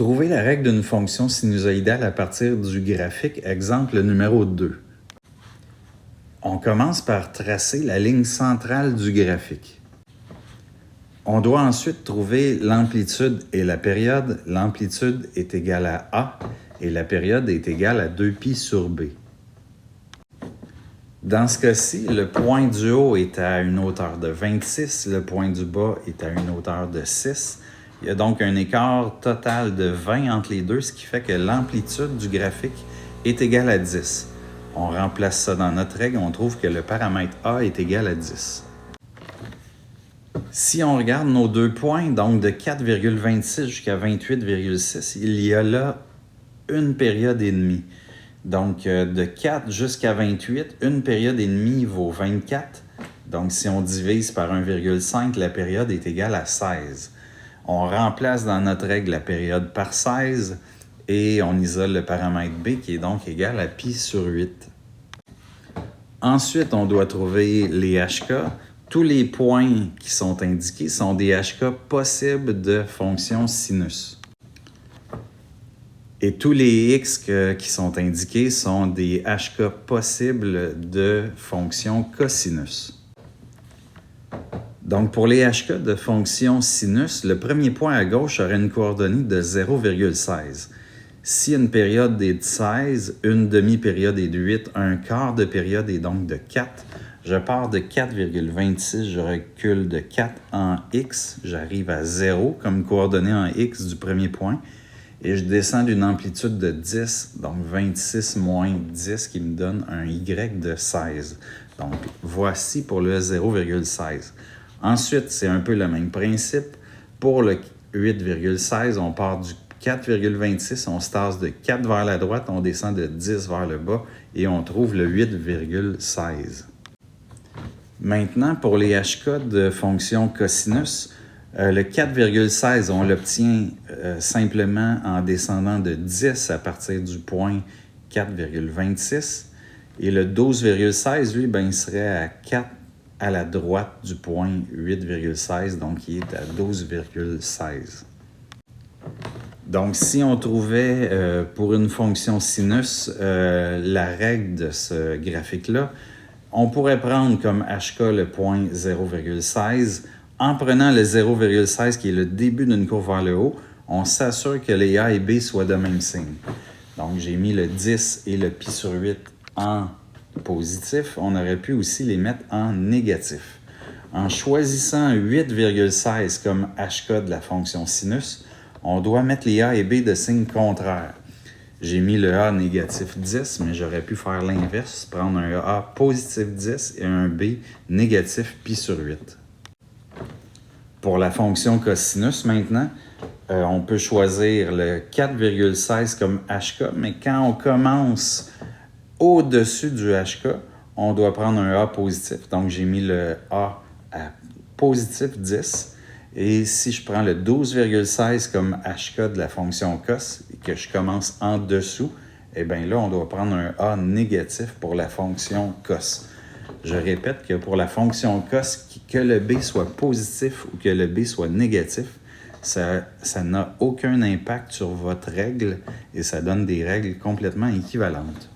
Trouver la règle d'une fonction sinusoïdale à partir du graphique, exemple numéro 2. On commence par tracer la ligne centrale du graphique. On doit ensuite trouver l'amplitude et la période. L'amplitude est égale à A et la période est égale à 2π sur B. Dans ce cas-ci, le point du haut est à une hauteur de 26, le point du bas est à une hauteur de 6. Il y a donc un écart total de 20 entre les deux, ce qui fait que l'amplitude du graphique est égale à 10. On remplace ça dans notre règle, on trouve que le paramètre A est égal à 10. Si on regarde nos deux points, donc de 4,26 jusqu'à 28,6, il y a là une période et demie. Donc, de 4 jusqu'à 28, une période et demie vaut 24. Donc, si on divise par 1,5, la période est égale à 16. On remplace dans notre règle la période par 16 et on isole le paramètre B qui est donc égal à π sur 8. Ensuite, on doit trouver les HK. Tous les points qui sont indiqués sont des HK possibles de fonction sinus. Et tous les x qui sont indiqués sont des HK possibles de fonction cosinus. Donc, pour les HK de fonction sinus, le premier point à gauche aurait une coordonnée de 0,16. Si une période est de 16, une demi-période est de 8, un quart de période est donc de 4. Je pars de 4,26, je recule de 4 en x, j'arrive à 0 comme coordonnée en x du premier point. Et je descends d'une amplitude de 10, donc 26 moins 10, qui me donne un y de 16. Donc, voici pour le 0,16. Ensuite, c'est un peu le même principe. Pour le 8,16, on part du 4,26, on se tasse de 4 vers la droite, on descend de 10 vers le bas et on trouve le 8,16. Maintenant, pour les HK de fonction cosinus, le 4,16, on l'obtient simplement en descendant de 10 à partir du point 4,26. Et le 12,16, lui, il serait à 4 à la droite du point 8,16, donc il est à 12,16. Donc, si on trouvait pour une fonction sinus la règle de ce graphique-là, on pourrait prendre comme HK le point 0,16. En prenant le 0,16 qui est le début d'une courbe vers le haut, on s'assure que les A et B soient de même signe. Donc, j'ai mis le 10 et le π sur 8 en positif. On aurait pu aussi les mettre en négatif. En choisissant 8,16 comme HK de la fonction sinus, on doit mettre les A et B de signe contraire. J'ai mis le A négatif 10, mais j'aurais pu faire l'inverse, prendre un A positif 10 et un B négatif π sur 8. Pour la fonction cosinus, maintenant, on peut choisir le 4,16 comme HK, mais quand on commence au-dessus du HK, on doit prendre un A positif. Donc, j'ai mis le A à positif 10. Et si je prends le 12,16 comme HK de la fonction cos et que je commence en dessous, eh bien là, on doit prendre un A négatif pour la fonction cos. Je répète que pour la fonction cos, que le B soit positif ou que le B soit négatif, ça n'a aucun impact sur votre règle et ça donne des règles complètement équivalentes.